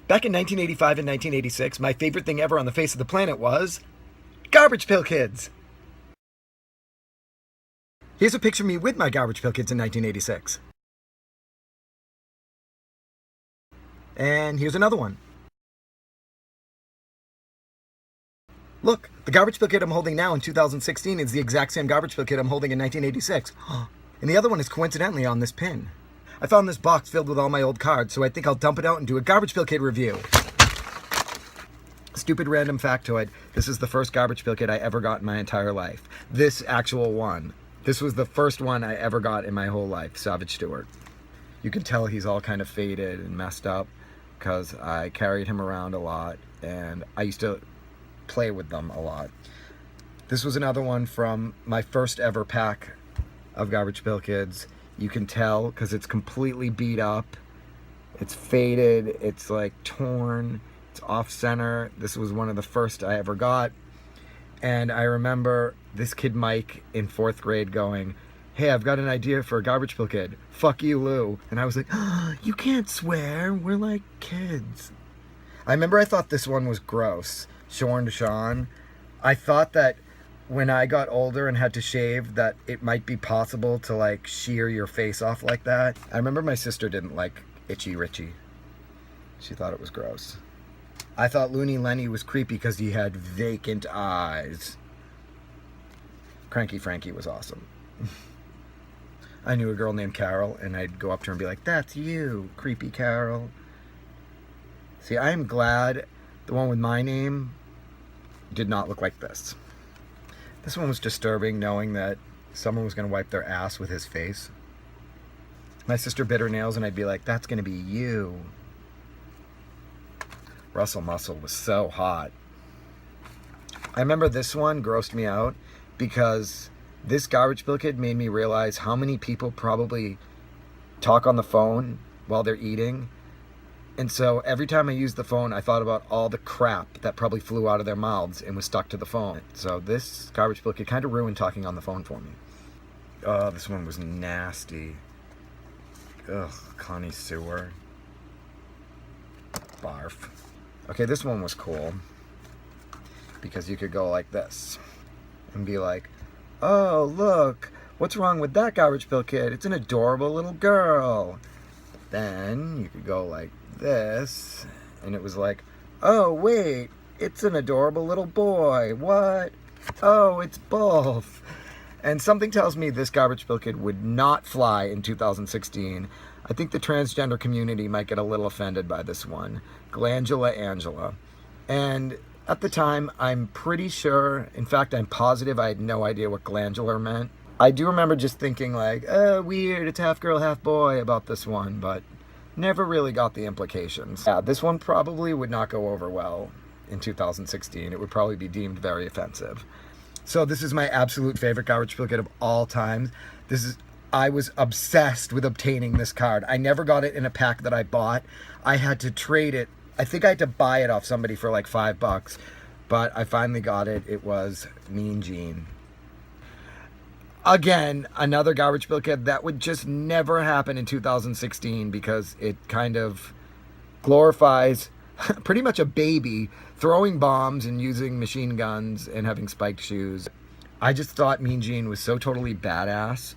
Back in 1985 and 1986, my favorite thing ever on the face of the planet was Garbage Pail Kids. Here's a picture of me with my Garbage Pail Kids in 1986. And here's another one. Look, the Garbage Pail Kid I'm holding now in 2016 is the exact same Garbage Pail Kid I'm holding in 1986. And the other one is coincidentally on this pin. I found this box filled with all my old cards, so I think I'll dump it out and do a Garbage Pail Kid review. Stupid random factoid. This is the first Garbage Pail Kid I ever got in my entire life. This actual one. This was the first one I ever got in my whole life, Savage Stewart. You can tell he's all kind of faded and messed up because I carried him around a lot and I used to play with them a lot. This was another one from my first ever pack of Garbage Pail Kids. You can tell because it's completely beat up. It's faded. It's like torn. It's off center. This was one of the first I ever got. And I remember this kid Mike in 4th grade going, "Hey, I've got an idea for a Garbage Pail Kid. Fuck you, Lou." And I was like, "Oh, you can't swear. We're like kids." I remember I thought this one was gross. Shorn to Sean. I thought that when I got older and had to shave that it might be possible to like shear your face off like that. I remember my sister didn't like Itchy Richie. She thought it was gross. I thought Looney Lenny was creepy because he had vacant eyes. Cranky Frankie was awesome. I knew a girl named Carol and I'd go up to her and be like, "That's you, creepy Carol." See, I am glad the one with my name did not look like this. This one was disturbing, knowing that someone was going to wipe their ass with his face. My sister bit her nails and I'd be like, "That's going to be you." Russell Muscle was so hot. I remember this one grossed me out because this Garbage Pail Kid made me realize how many people probably talk on the phone while they're eating. And so every time I used the phone, I thought about all the crap that probably flew out of their mouths and was stuck to the phone. So this Garbage Pail Kid kind of ruined talking on the phone for me. Oh, this one was nasty. Ugh, Connie Sewer. Barf. Okay, this one was cool because you could go like this and be like, "Oh, look, what's wrong with that Garbage Pail Kid? It's an adorable little girl." Then you could go like this and it was like, "Oh wait, it's an adorable little boy. What? Oh, it's both." And something tells me this Garbage Pail Kid would not fly in 2016. I think the transgender community might get a little offended by this one. Glandula Angela. And at the time, I'm pretty sure, in fact, I'm positive I had no idea what glandular meant. I do remember just thinking like, "Oh, weird, it's half girl, half boy" about this one, but never really got the implications. Yeah, this one probably would not go over well in 2016. It would probably be deemed very offensive. So this is my absolute favorite Garbage Pail Kid of all time. I was obsessed with obtaining this card. I never got it in a pack that I bought. I had to trade it. I think I had to buy it off somebody for like $5, but I finally got it. It was Mean Gene. Again, another Garbage Pail Kid that would just never happen in 2016 because it kind of glorifies pretty much a baby throwing bombs and using machine guns and having spiked shoes. I just thought Mean Gene was so totally badass.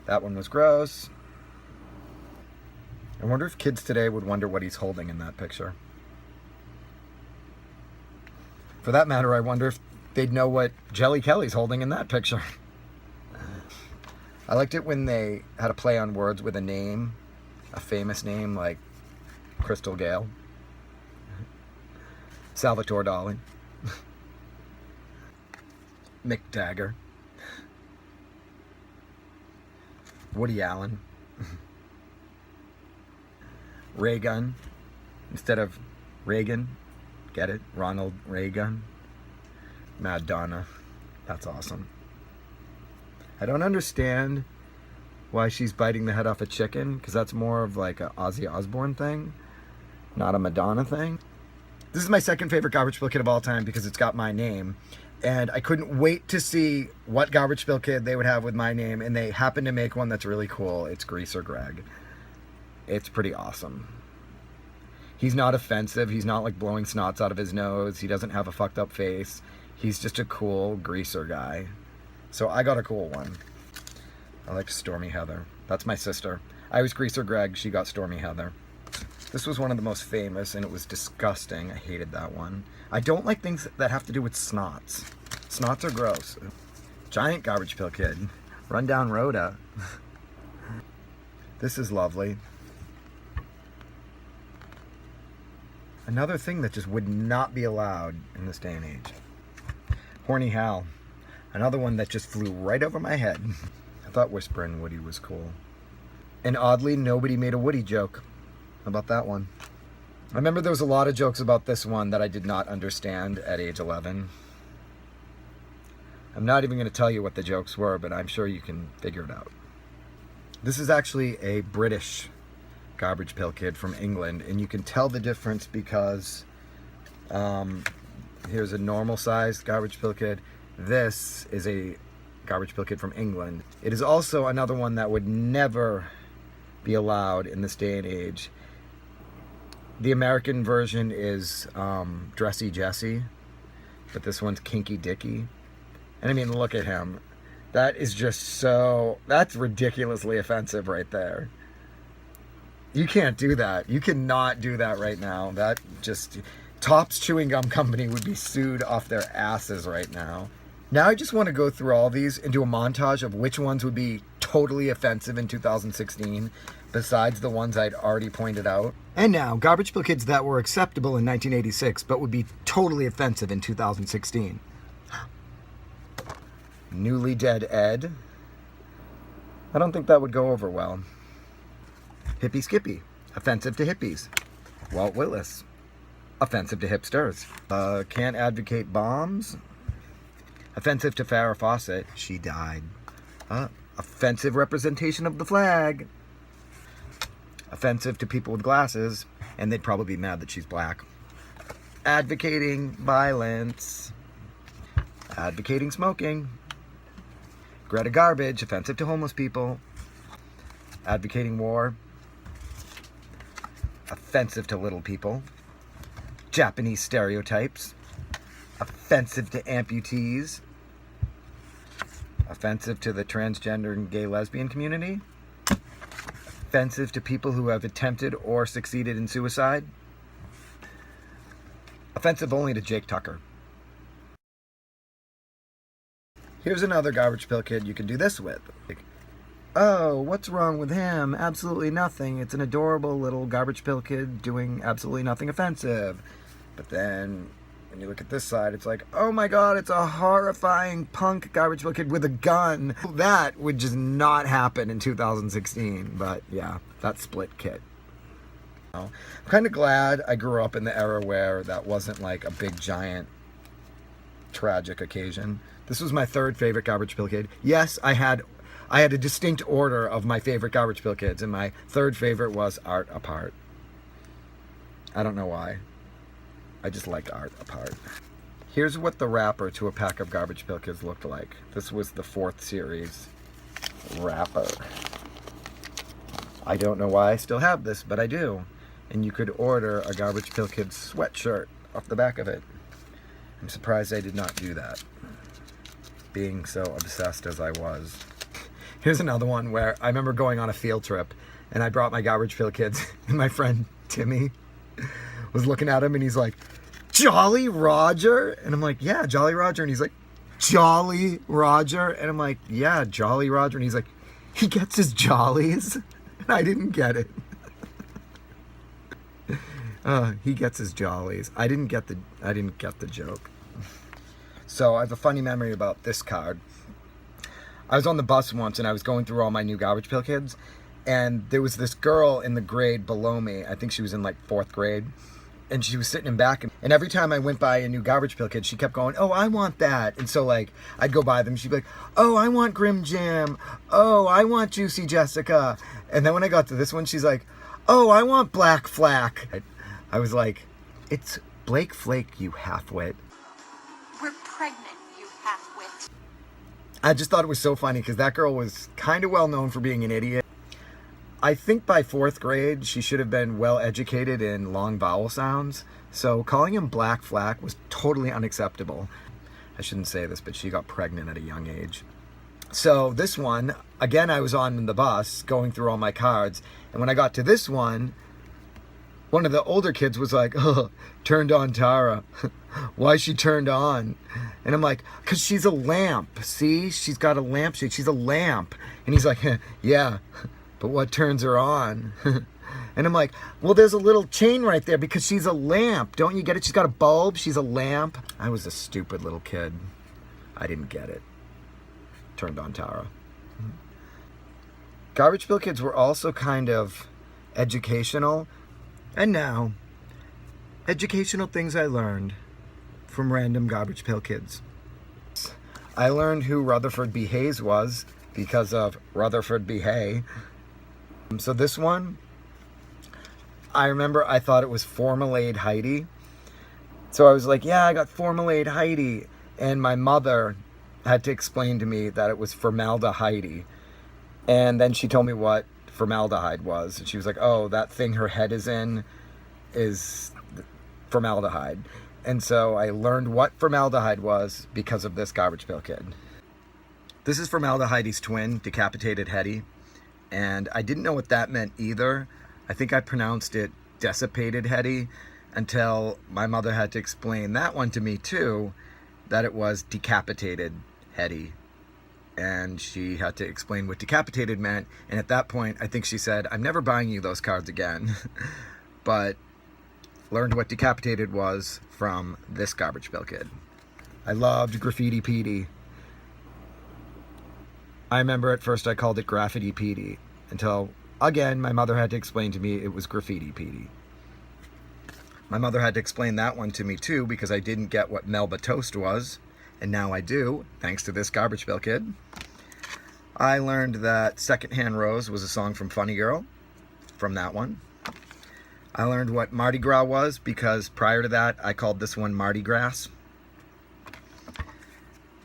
That one was gross. I wonder if kids today would wonder what he's holding in that picture. For that matter, I wonder if they'd know what Jelly Kelly's holding in that picture. I liked it when they had a play on words with a name, a famous name like Crystal Gale, Salvatore Dali, Mick Jagger, Woody Allen, Reagan instead of Reagan. Get it? Ronald Reagan. Madonna. That's awesome. I don't understand why she's biting the head off a chicken, because that's more of like a Ozzy Osbourne thing, not a Madonna thing. This is my second favorite Garbage Pail Kid of all time because it's got my name. And I couldn't wait to see what Garbage Pail Kid they would have with my name, and they happened to make one that's really cool. It's Greaser Greg. It's pretty awesome. He's not offensive. He's not like blowing snots out of his nose. He doesn't have a fucked up face. He's just a cool greaser guy. So I got a cool one. I like Stormy Heather. That's my sister. I was Greaser Greg. She got Stormy Heather. This was one of the most famous, and it was disgusting. I hated that one. I don't like things that have to do with snots. Snots are gross. Giant Garbage Pail Kid. Rundown Rhoda. This is lovely. Another thing that just would not be allowed in this day and age. Horny Hal. Another one that just flew right over my head. I thought Whispering Woody was cool. And oddly, nobody made a Woody joke. How about that one? I remember there was a lot of jokes about this one that I did not understand at age 11. I'm not even going to tell you what the jokes were, but I'm sure you can figure it out. This is actually a British Garbage Pail Kid from England, and you can tell the difference because here's a normal sized Garbage Pail Kid. This is a Garbage Pail Kid from England. It is also another one that would never be allowed in this day and age. The American version is Dressy Jesse, but this one's Kinky Dicky. And I mean, look at him. That is just so, that's ridiculously offensive right there. You can't do that. You cannot do that right now. That just, Topps Chewing Gum Company would be sued off their asses right now. Now I just want to go through all these and do a montage of which ones would be totally offensive in 2016, besides the ones I'd already pointed out. And now, Garbage Pail Kids that were acceptable in 1986, but would be totally offensive in 2016. Newly Dead Ed. I don't think that would go over well. Hippie Skippy. Offensive to hippies. Walt Willis. Offensive to hipsters. Can't advocate bombs. Offensive to Farrah Fawcett. She died. Offensive representation of the flag. Offensive to people with glasses. And they'd probably be mad that she's black. Advocating violence. Advocating smoking. Greta Garbage. Offensive to homeless people. Advocating war. Offensive to little people. Japanese stereotypes. Offensive to amputees. Offensive to the transgender and gay lesbian community. Offensive to people who have attempted or succeeded in suicide. Offensive only to Jake Tucker. Here's another Garbage Pail Kid you can do this with. Like, oh, what's wrong with him? Absolutely nothing. It's an adorable little Garbage Pail Kid doing absolutely nothing offensive. But then when you look at this side, it's like, oh my god, it's a horrifying punk Garbage Pail Kid with a gun. That would just not happen in 2016. But yeah, that's split kit. I'm kind of glad I grew up in the era where that wasn't like a big giant tragic occasion. This was my third favorite Garbage Pail Kid. Yes, I had a distinct order of my favorite Garbage Pail Kids, and my third favorite was Art Apart. I don't know why. I just liked Art Apart. Here's what the wrapper to a pack of Garbage Pail Kids looked like. This was the 4th series wrapper. I don't know why I still have this, but I do. And you could order a Garbage Pail Kids sweatshirt off the back of it. I'm surprised I did not do that, being so obsessed as I was. Here's another one where I remember going on a field trip, and I brought my Garbage Pail Kids, and my friend Timmy was looking at him, and he's like, Jolly Roger? And I'm like, yeah, Jolly Roger. And he's like, Jolly Roger? And I'm like, yeah, Jolly Roger. And he's like, he gets his jollies? And I didn't get it. He gets his jollies. I didn't get the joke. So I have a funny memory about this card. I was on the bus once and I was going through all my new Garbage Pail Kids, and there was this girl in the grade below me. I think she was in like 4th grade, and she was sitting in back, and every time I went by a new Garbage Pail Kid, she kept going, oh, I want that. And so like I'd go by them, she'd be like, oh, I want Grim Jim. Oh, I want Juicy Jessica. And then when I got to this one, she's like, oh, I want Black Flack. I was like, it's Blake Flake, you half-wit. We're pregnant, you half-wit. I just thought it was so funny because that girl was kind of well known for being an idiot. I think by 4th grade, she should have been well educated in long vowel sounds. So calling him Black Flack was totally unacceptable. I shouldn't say this, but she got pregnant at a young age. So this one, again, I was on the bus going through all my cards. And when I got to this one of the older kids was like, oh, turned on Tara. Why she turned on? And I'm like, because she's a lamp. See, she's got a lampshade. She's a lamp. And he's like, yeah, but what turns her on? And I'm like, well, there's a little chain right there because she's a lamp. Don't you get it? She's got a bulb. She's a lamp. I was a stupid little kid. I didn't get it. Turned on Tara. Garbage Pail Kids were also kind of educational. And now, educational things I learned from random Garbage Pail Kids. I learned who Rutherford B. Hayes was because of Rutherford B. Hay. So this one, I remember I thought it was Formalade Heidi. So I was like, yeah, I got Formalade Heidi. And my mother had to explain to me that it was Formaldehyde. And then she told me what formaldehyde was. And she was like, oh, that thing her head is in is formaldehyde. And so I learned what formaldehyde was because of this Garbage Pail Kid. This is Formaldehyde's twin, Decapitated Hetty. And I didn't know what that meant either. I think I pronounced it Decipated Hetty until my mother had to explain that one to me too, that it was Decapitated Hetty. And she had to explain what decapitated meant. And at that point, I think she said, I'm never buying you those cards again. But learned what decapitated was from this Garbage Pail Kid. I loved Graffiti Petey. I remember at first I called it Graffiti Petey until, again, my mother had to explain to me it was Graffiti Petey. My mother had to explain that one to me too because I didn't get what Melba Toast was. And now I do, thanks to this Garbage Pail Kid. I learned that Secondhand Rose was a song from Funny Girl, from that one. I learned what Mardi Gras was because prior to that, I called this one Mardi Gras.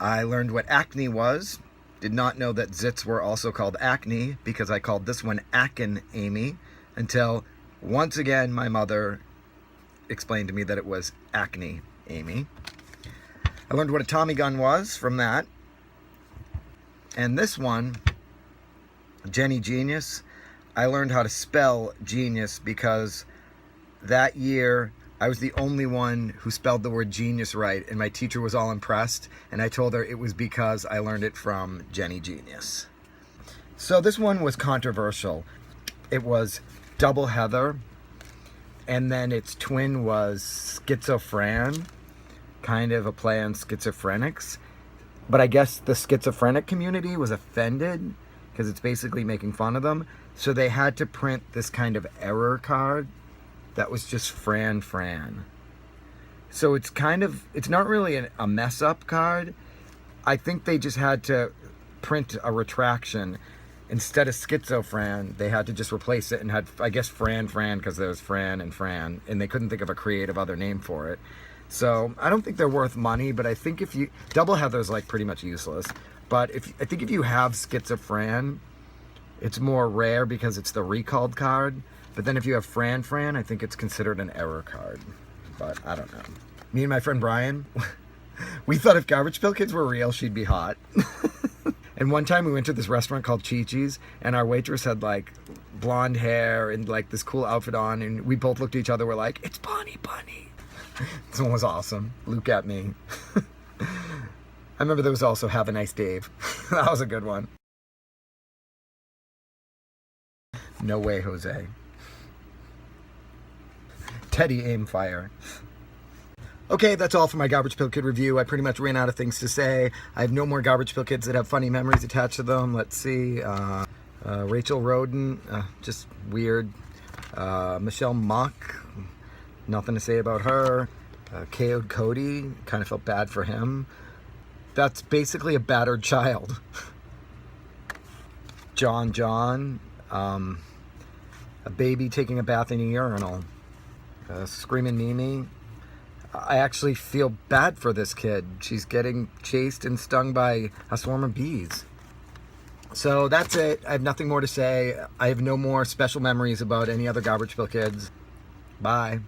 I learned what acne was. Did not know that zits were also called acne because I called this one Akin Amy until once again my mother explained to me that it was Acne Amy. I learned what a Tommy gun was from that. And this one, Jenny Genius, I learned how to spell genius because that year I was the only one who spelled the word genius right, and my teacher was all impressed, and I told her it was because I learned it from Jenny Genius. So this one was controversial. It was Double Heather, and then its twin was Schizophren, kind of a play on schizophrenics. But I guess the schizophrenic community was offended because it's basically making fun of them. So they had to print this kind of error card that was just Fran. So it's not really a mess up card. I think they just had to print a retraction. Instead of schizophren, they had to just replace it and had, I guess, Fran, because there was Fran, and they couldn't think of a creative other name for it. So I don't think they're worth money, but I think if you, Double Heather's like pretty much useless. But I think if you have Schizophren, it's more rare because it's the recalled card. But then if you have Fran, I think it's considered an error card. But I don't know. Me and my friend Brian, we thought if Garbage Pail Kids were real, she'd be hot. And one time we went to this restaurant called Chi-Chi's, and our waitress had like blonde hair and like this cool outfit on, and we both looked at each other, we're like, it's Bonnie. This one was awesome. Luke at me. I remember there was also Have a Nice Dave. That was a good one. No way, Jose. Teddy Aim Fire. Okay, that's all for my Garbage Pail Kid review. I pretty much ran out of things to say. I have no more Garbage Pail Kids that have funny memories attached to them. Let's see. Rachel Roden, just weird. Michelle Mock, nothing to say about her. KO'd Cody, kind of felt bad for him. That's basically a battered child. John, a baby taking a bath in a urinal. Screaming Mimi. I actually feel bad for this kid. She's getting chased and stung by a swarm of bees. So that's it. I have nothing more to say. I have no more special memories about any other Garbage Pail Kids. Bye.